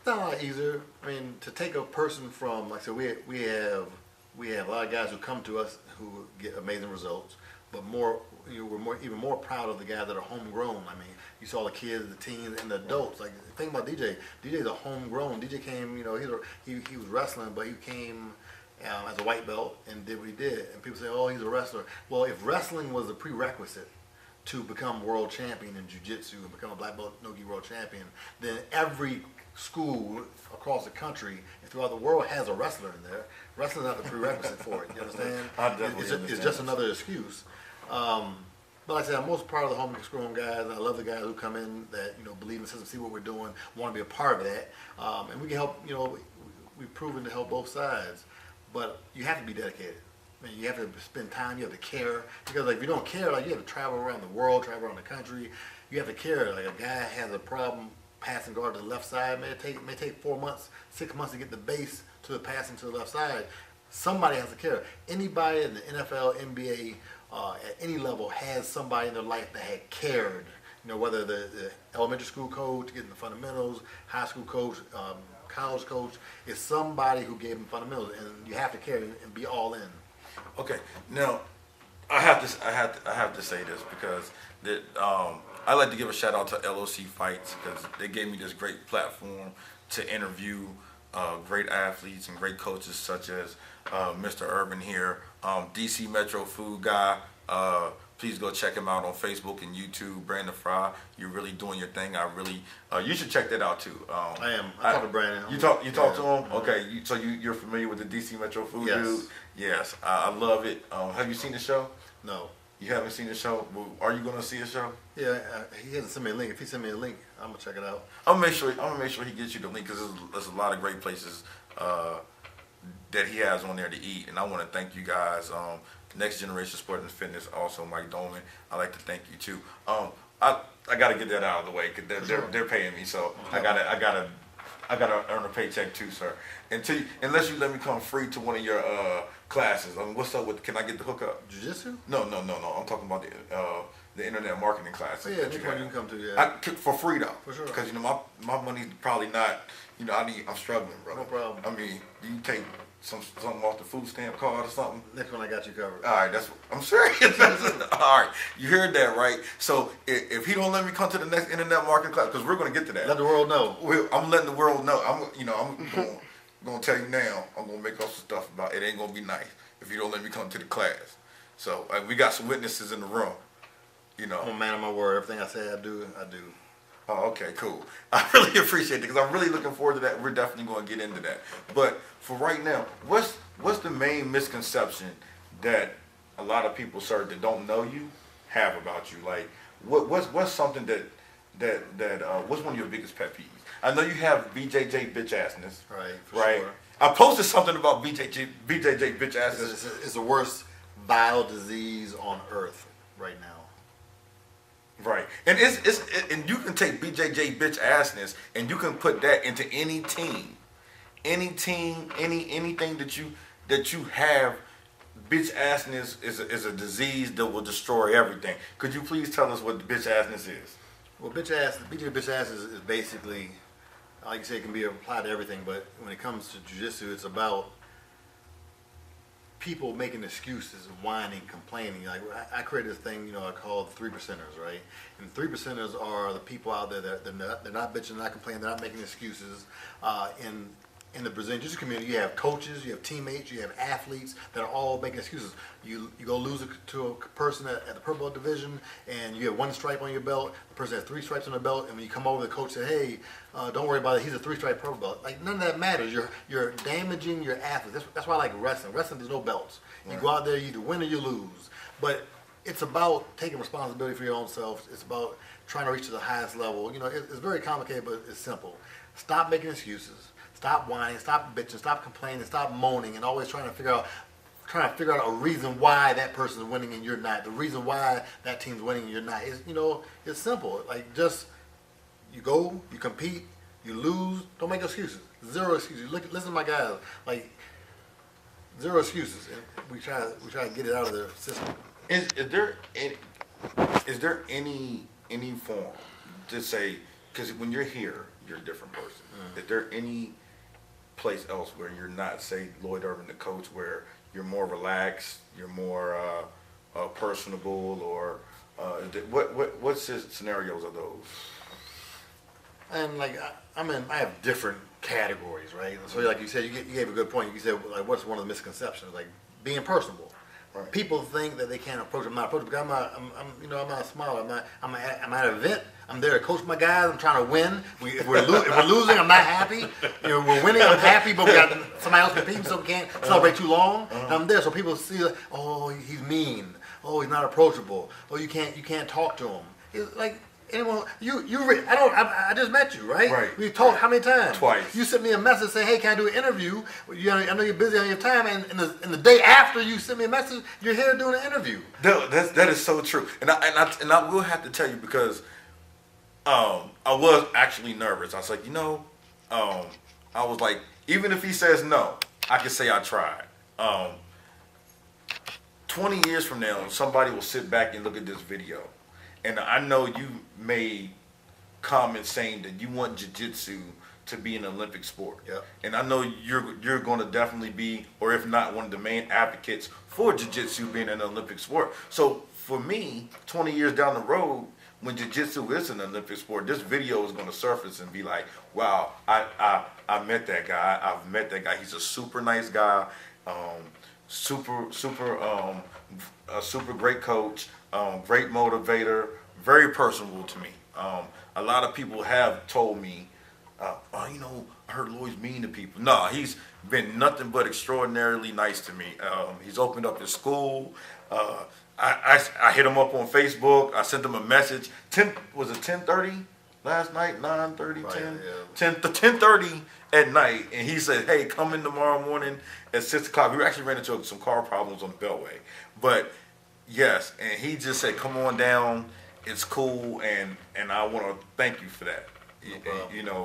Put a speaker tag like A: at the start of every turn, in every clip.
A: done a lot easier. I mean, to take a person from, like I said, we have a lot of guys who come to us who get amazing results, but we're even more proud of the guys that are homegrown. I mean, you saw the kids, the teens, and the adults. Like, think about DJ. DJ's a homegrown. DJ came, he was wrestling, but he came as a white belt and did what he did. And people say, oh, he's a wrestler. Well, if wrestling was a prerequisite to become world champion in jiu-jitsu and become a black belt no-gi world champion, then every school across the country and throughout the world has a wrestler in there. Wrestling's not the prerequisite for it. You understand? It's just another excuse. But like I said, I'm most proud of the homegrown guys. I love the guys who come in that believe in the system, see what we're doing, want to be a part of that, and we can help. We've proven to help both sides, but you have to be dedicated. I mean, you have to spend time. You have to care, because like if you don't care, like you have to travel around the world, travel around the country. You have to care. Like a guy has a problem passing guard to the left side, may take 4 months, 6 months to get the base to the passing to the left side. Somebody has to care. Anybody in the NFL, NBA, at any level has somebody in their life that had cared. Whether the elementary school coach, getting the fundamentals, high school coach, college coach, is somebody who gave them fundamentals, and you have to care and be all in.
B: Okay, now I have to say this because I like to give a shout out to LOC Fights because they gave me this great platform to interview great athletes and great coaches such as Mr. Urban here, DC Metro Food Guy. Please go check him out on Facebook and YouTube. Brandon Fry, you're really doing your thing. You should check that out too.
A: I am. I talk to Brandon.
B: You talk to him? Okay. So you're familiar with the DC Metro Food dude? Yes. I love it. Have you seen the show?
A: No.
B: You haven't seen the show? Well, are you gonna see the show?
A: Yeah. He hasn't sent me a link. If he sent me a link, I'm gonna check it out.
B: I'm gonna make sure he gets you the link because there's a lot of great places that he has on there to eat, and I want to thank you guys. Next Generation Sport and Fitness, also Mike Dolman. I like to thank you too. I gotta get that out of the way because they're paying me, so I gotta earn a paycheck too, sir. Unless you let me come free to one of your classes. What's up with? Can I get the hookup?
A: Jiu-jitsu?
B: No. I'm talking about the internet marketing classes.
A: Oh, yeah,
B: that
A: you can come to.
B: Yeah. For free though.
A: For sure.
B: Because my money's probably not. I'm struggling, brother.
A: No problem.
B: I mean, do you take something off the food stamp card or something?
A: Next one, I got you covered.
B: All right, I'm serious. All right, you heard that, right? So if he don't let me come to the next internet marketing class, because we're going to get to that.
A: Let the world know.
B: I'm letting the world know. I'm going to tell you now. I'm going to make up some stuff about it. Ain't going to be nice if you don't let me come to the class. So we got some witnesses in the room.
A: I'm a man of my word. Everything I say, I do.
B: Oh, okay, cool. I really appreciate it because I'm really looking forward to that. We're definitely going to get into that. But for right now, what's the main misconception that a lot of people, sir, that don't know you have about you? Like, what's something that what's one of your biggest pet peeves? I know you have BJJ bitch assness.
A: Right.
B: Sure. I posted something about BJJ bitch assness.
A: It's the worst vile disease on earth right now.
B: Right, and and you can take BJJ bitch assness and you can put that into any team, anything that you have. Bitch assness is a disease that will destroy everything. Could you please tell us what the bitch assness is?
A: Well, BJJ bitch ass is basically, like you say, it can be applied to everything. But when it comes to jiu-jitsu, it's about people making excuses and whining, complaining. Like I created this thing, I called 3%ers, right? And 3%ers are the people out there that they're not bitching, they're not complaining, they're not making excuses. In the Brazilian Jiu-Jitsu community, you have coaches, you have teammates, you have athletes that are all making excuses. You go lose to a person at the purple belt division, and you have 1 stripe on your belt. The person has 3 stripes on their belt, and when you come over, the coach says, "Hey, don't worry about it. He's a 3-stripe purple belt." Like none of that matters. You're damaging your athletes. That's why I like wrestling. Wrestling, there's no belts. Right. You go out there, you either win or you lose. But it's about taking responsibility for your own self. It's about trying to reach to the highest level. It's very complicated, but it's simple. Stop making excuses. Stop whining, stop bitching, stop complaining, stop moaning, and always trying to figure out a reason why that person's winning and you're not. The reason why that team's winning and you're not. It's simple. Like just you go, you compete, you lose. Don't make excuses. 0 excuses. Listen to my guys. Like 0 excuses. And we try to get it out of their system.
B: Is there any form to say, because when you're here, you're a different person. Is there any place else where you're not, say, Lloyd Irvin, the coach, where you're more relaxed, you're more personable, or what's the scenarios of those?
A: And like I have different categories, right? So like you said, you gave a good point. You said like, what's one of the misconceptions? Like being personable.
B: Right.
A: People think that they can't approach. I'm not approachable because I'm not smart. I'm at an event. I'm there to coach my guys. I'm trying to win. If we're losing, I'm not happy. We're winning, I'm happy, but we got somebody else competing, so we can't celebrate too long. And I'm there, so people see, like, oh, he's mean. Oh, he's not approachable. Oh, you can't talk to him. It's like anyone. I just met you, right?
B: Right.
A: We talked how many times?
B: Twice.
A: You sent me a message saying, "Hey, can I do an interview?" I know you're busy on your time, and the day after you sent me a message, you're here doing an interview.
B: That is so true, and I will have to tell you because I was actually nervous. I was like, I was like, even if he says no, I can say I tried. 20 years from now, somebody will sit back and look at this video, and I know you made comments saying that you want jiu-jitsu to be an Olympic sport.
A: Yep.
B: And I know you're going to definitely be, or if not, one of the main advocates for jiu-jitsu being an Olympic sport. So for me, 20 years down the road, when jiu-jitsu is an Olympic sport, this video is going to surface and be like, wow, I met that guy. I've met that guy. He's a super nice guy, super great coach, great motivator, very personable to me. A lot of people have told me, I heard Lloyd's mean to people. No, he's been nothing but extraordinarily nice to me. He's opened up his school. I hit him up on Facebook. I sent him a message. 10:30 last night? 9:30,
A: Right,
B: 10?
A: yeah.
B: 10:30 at night. And he said, hey, come in tomorrow morning at 6 o'clock. We actually ran into some car problems on the Beltway. But yes, and he just said, come on down. It's cool, and I want to thank you for that.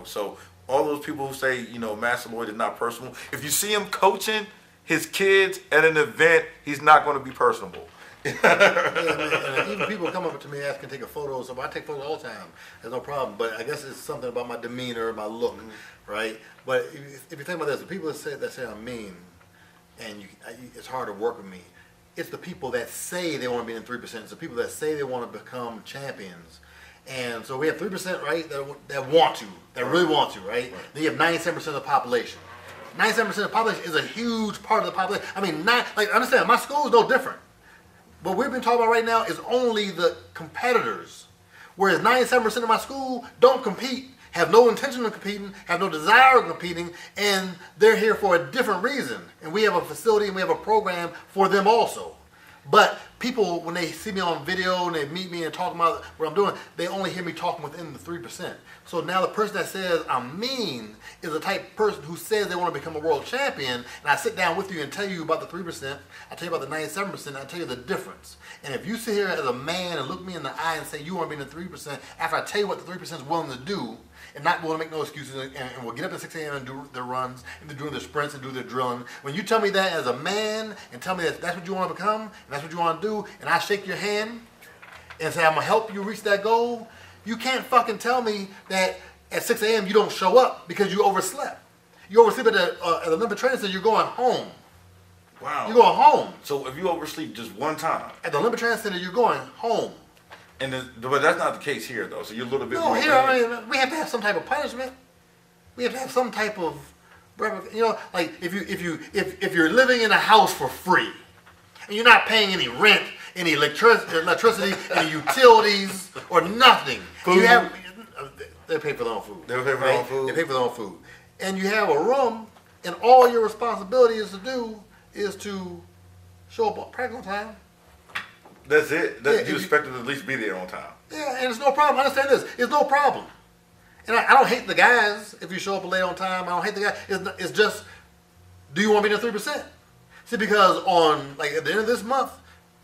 B: So all those people who say, Master Lloyd is not personal, if you see him coaching his kids at an event, he's not going to be personable.
A: And even people come up to me asking to take a photo, so I take photos all the time. There's no problem. But I guess it's something about my demeanor, my look, right? But if you think about this, the people that say I'm mean, and it's hard to work with me. It's the people that say they want to be in 3%. It's the people that say they want to become champions. And so we have 3%, right, that want to, that really want to, right? Then you have 97% of the population. 97% of the population is a huge part of the population. I mean, understand, my school is no different. What we've been talking about right now is only the competitors. Whereas 97% of my school don't compete, have no intention of competing, have no desire of competing, and they're here for a different reason. And we have a facility and we have a program for them also. But people, when they see me on video and they meet me and talk about what I'm doing, they only hear me talking within the 3%. So now the person that says I'm mean is the type of person who says they want to become a world champion, and I sit down with you and tell you about the 3%, I tell you about the 97%, and I tell you the difference. And if you sit here as a man and look me in the eye and say you want to be in the 3%, after I tell you what the 3% is willing to do, and not willing to make no excuses, and we'll get up at 6 a.m. and do their runs, and they're doing their sprints and do their drilling. When you tell me that as a man, and tell me that that's what you want to become, and that's what you want to do, and I shake your hand, and say I'm going to help you reach that goal, you can't fucking tell me that at 6 a.m. you don't show up because you overslept. You oversleep at the Olympic Training Center, you're going home.
B: Wow.
A: You're going home.
B: So if you oversleep just one time.
A: At the Olympic Training Center, you're going home.
B: But that's not the case here, though. So you're a little bit more.
A: No, here, we have to have some type of punishment. We have to have some type of, like if you're living in a house for free, and you're not paying any rent, any electricity, any utilities, or nothing.
B: Food.
A: They pay for their own food.
B: They pay for their own food.
A: They pay for their own food. And you have a room, and all your responsibility is to show up practice on time.
B: That's it. You expect them to at least be there on time.
A: Yeah, and it's no problem. Understand this. It's no problem. And I don't hate the guys if you show up late on time. I don't hate the guys. It's just, do you want to be in the 3%? See, because at the end of this month,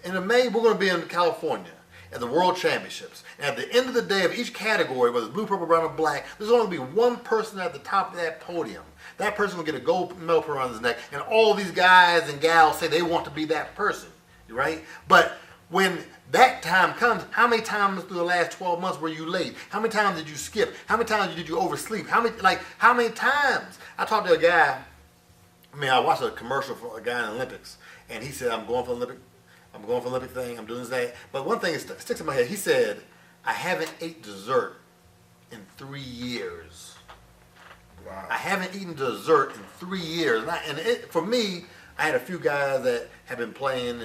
A: in May, we're going to be in California at the World Championships. And at the end of the day of each category, whether it's blue, purple, brown, or black, there's only going to be one person at the top of that podium. That person will get a gold medal put around his neck. And all these guys and gals say they want to be that person, right? But when that time comes, how many times through the last 12 months were you late? How many times did you skip? How many times did you oversleep? How many times? I talked to a guy, I watched a commercial for a guy in the Olympics, and he said, I'm going for the Olympic thing, I'm doing this, that. But one thing that sticks in my head, he said, I haven't ate dessert in 3 years.
B: Wow.
A: I haven't eaten dessert in 3 years. For me, I had a few guys that have been playing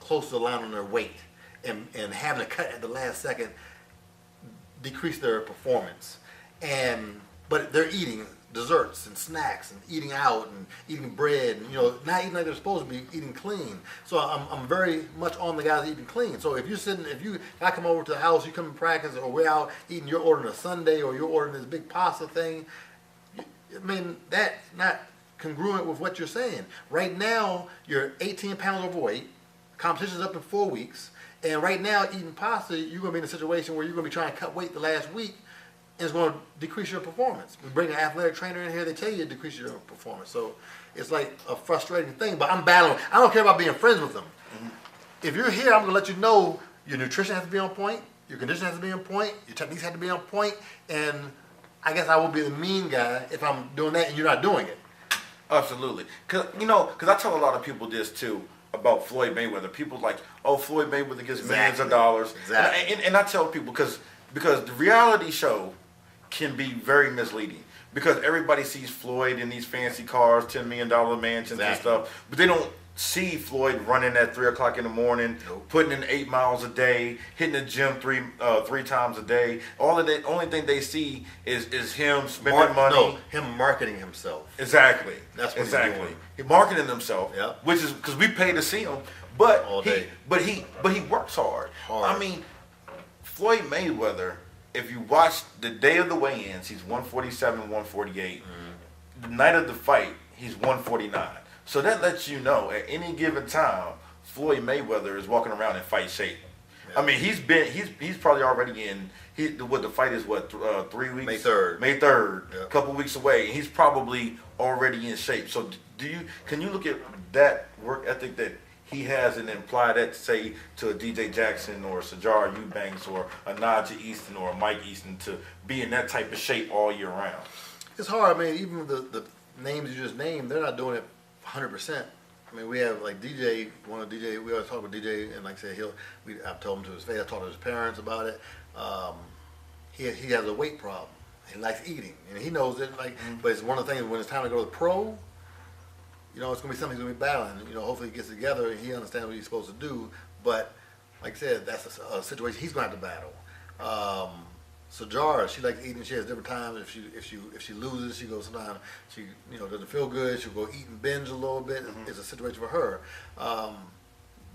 A: close to the line on their weight and having to cut at the last second decrease their performance. But they're eating desserts and snacks and eating out and eating bread and not eating like they're supposed to be, eating clean. So I'm very much on the guys eating clean. So if I come over to the house, you come to practice, or we're out eating, you're ordering a sundae or you're ordering this big pasta thing. That's not congruent with what you're saying. Right now, you're 18 pounds overweight. Competition's up in 4 weeks, and right now eating pasta, you're going to be in a situation where you're going to be trying to cut weight the last week. And it's going to decrease your performance. We bring an athletic trainer in here, they tell you it decreases your performance. So it's like a frustrating thing, but I'm battling. I don't care about being friends with them. Mm-hmm. If you're here, I'm going to let you know your nutrition has to be on point, your condition has to be on point, your techniques have to be on point, and I guess I will be the mean guy if I'm doing that and you're not doing it.
B: Absolutely. Because I tell a lot of people this too about Floyd Mayweather. People like, oh, Floyd Mayweather gets millions of dollars.
A: Exactly.
B: And I tell people because the reality show can be very misleading because everybody sees Floyd in these fancy cars, $10 million mansions and stuff, but they don't see Floyd running at 3 o'clock in the morning, putting in 8 miles a day, hitting the gym three times a day. All of that, only thing they see is him spending money.
A: No, him marketing himself.
B: Exactly.
A: That's what he's doing.
B: He's marketing himself, which is because we pay to see him. But he works hard. Floyd Mayweather, if you watch the day of the weigh-ins, he's 147, 148. Mm-hmm. The night of the fight, he's 149. So that lets you know at any given time, Floyd Mayweather is walking around in fight shape. Yeah. He's probably already in. The fight is 3 weeks?
A: May 3rd.
B: May 3rd,
A: a
B: couple weeks away. He's probably already in shape. So can you look at that work ethic that he has and apply that, say, to a DJ Jackson or a Sajara Eubanks or a Najee Easton or a Mike Easton to be in that type of shape all year round?
A: It's hard. Even the names you just named, they're not doing it 100%. We have like DJ, we always talk about DJ, and like I said, I've told him to his face, I talked to his parents about it. He has a weight problem. He likes eating, and he knows it. But it's one of the things when it's time to go to the pro. It's going to be something he's going to be battling. Hopefully he gets together and he understands what he's supposed to do. But like I said, that's a situation he's going to have to battle. Sajara, she likes eating. She has different times. If she loses, she goes sometimes. She doesn't feel good. She'll go eat and binge a little bit. Mm-hmm. It's a situation for her.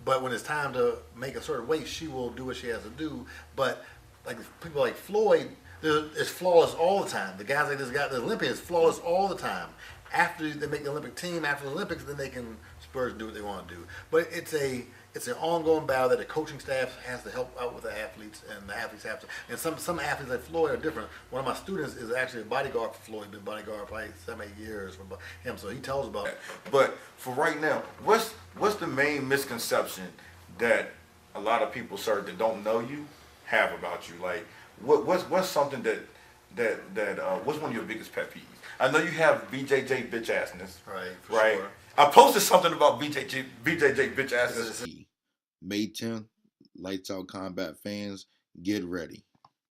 A: But when it's time to make a certain weight, she will do what she has to do. But like people like Floyd, it's flawless all the time. The guys like this guy, the Olympians, flawless all the time. After they make the Olympic team, after the Olympics, then they can spurge and do what they want to do. But it's an ongoing battle that the coaching staff has to help out with the athletes, and the athletes have to. And some athletes like Floyd are different. One of my students is actually a bodyguard for Floyd. Been bodyguard for probably 7-8 years for him, so he tells about it.
B: But for right now, what's the main misconception that a lot of people, sir, that don't know you have about you? Like, what's something that what's one of your biggest pet peeves? I know you have BJJ bitch assness.
A: Right.
B: Sure. I posted something about BJJ bitch assness.
C: May 10th, Lights Out Combat fans, get ready.